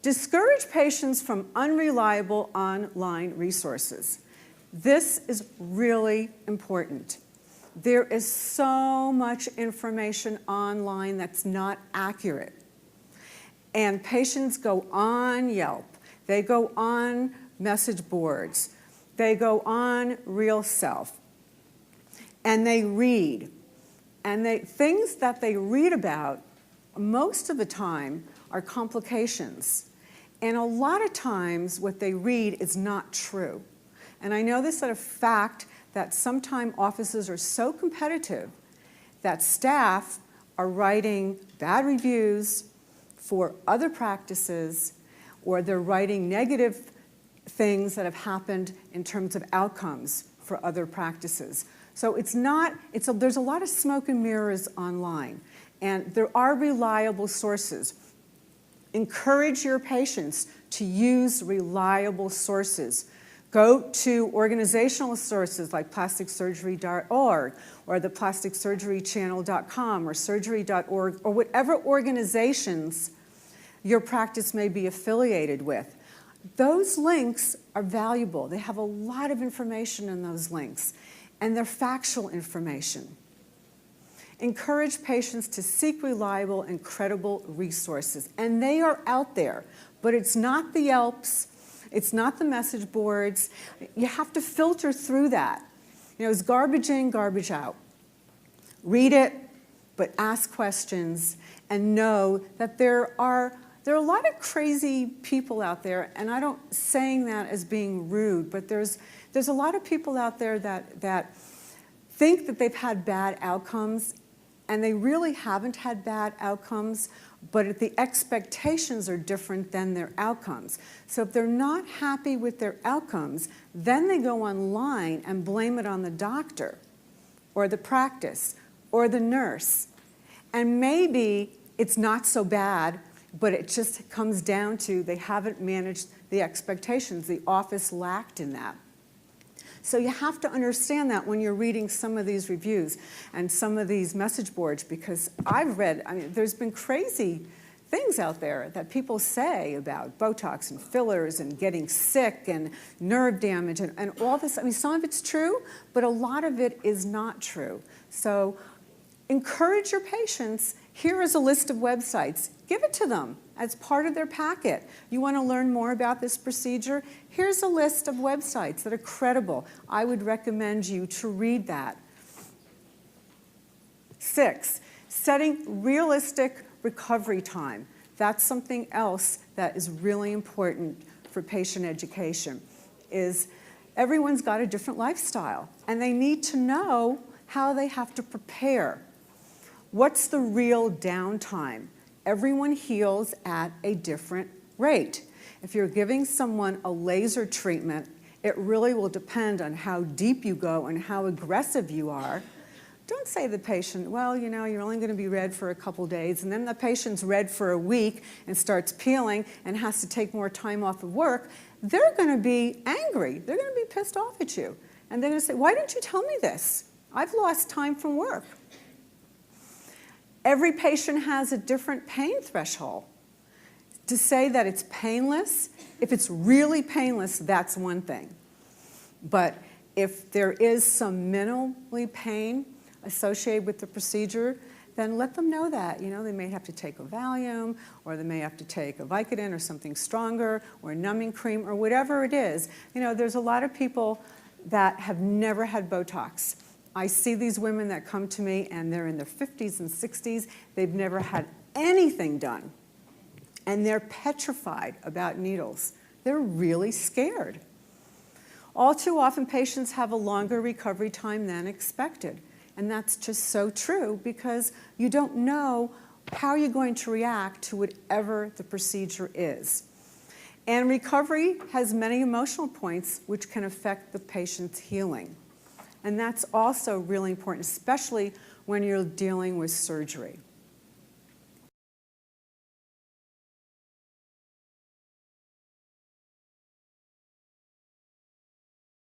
Discourage patients from unreliable online resources. This is really important. There is so much information online that's not accurate. And patients go on Yelp, they go on message boards, they go on Real Self, and they read. And things that they read about, most of the time, are complications. And a lot of times, what they read is not true. And I know this as a fact that sometimes offices are so competitive that staff are writing bad reviews for other practices, or they're writing negative things that have happened in terms of outcomes for other practices. So there's a lot of smoke and mirrors online, and there are reliable sources. Encourage your patients to use reliable sources. Go to organizational sources like plasticsurgery.org or the plasticsurgerychannel.com or surgery.org or whatever organizations your practice may be affiliated with. Those links are valuable. They have a lot of information in those links, and they're factual information. Encourage patients to seek reliable and credible resources, and they are out there, but it's not the Yelps, it's not the message boards. You have to filter through that. It's garbage in, garbage out. Read it, but ask questions, and know that there are a lot of crazy people out there, and I don't saying that as being rude, but there's a lot of people out there that think that they've had bad outcomes, and they really haven't had bad outcomes, but the expectations are different than their outcomes. So if they're not happy with their outcomes, then they go online and blame it on the doctor or the practice or the nurse. And maybe it's not so bad, but it just comes down to they haven't managed the expectations. The office lacked in that. So you have to understand that when you're reading some of these reviews and some of these message boards, because there's been crazy things out there that people say about Botox and fillers and getting sick and nerve damage and all this. Some of it's true, but a lot of it is not true. So encourage your patients. Here is a list of websites. Give it to them as part of their packet. You want to learn more about this procedure? Here's a list of websites that are credible. I would recommend you to read that. 6, setting realistic recovery time. That's something else that is really important for patient education, is everyone's got a different lifestyle, and they need to know how they have to prepare. What's the real downtime? Everyone heals at a different rate. If you're giving someone a laser treatment, it really will depend on how deep you go and how aggressive you are. Don't say to the patient, well, you're only going to be red for a couple days, and then the patient's red for a week and starts peeling and has to take more time off of work. They're going to be angry. They're going to be pissed off at you. And they're going to say, why didn't you tell me this? I've lost time from work. Every patient has a different pain threshold. To say that it's painless, if it's really painless, that's one thing. But if there is some minimally pain associated with the procedure, then let them know that. They may have to take a Valium, or they may have to take a Vicodin or something stronger, or a numbing cream, or whatever it is. There's a lot of people that have never had Botox. I see these women that come to me and they're in their 50s and 60s. They've never had anything done. And they're petrified about needles. They're really scared. All too often, patients have a longer recovery time than expected. And that's just so true, because you don't know how you're going to react to whatever the procedure is. And recovery has many emotional points which can affect the patient's healing. And that's also really important, especially when you're dealing with surgery.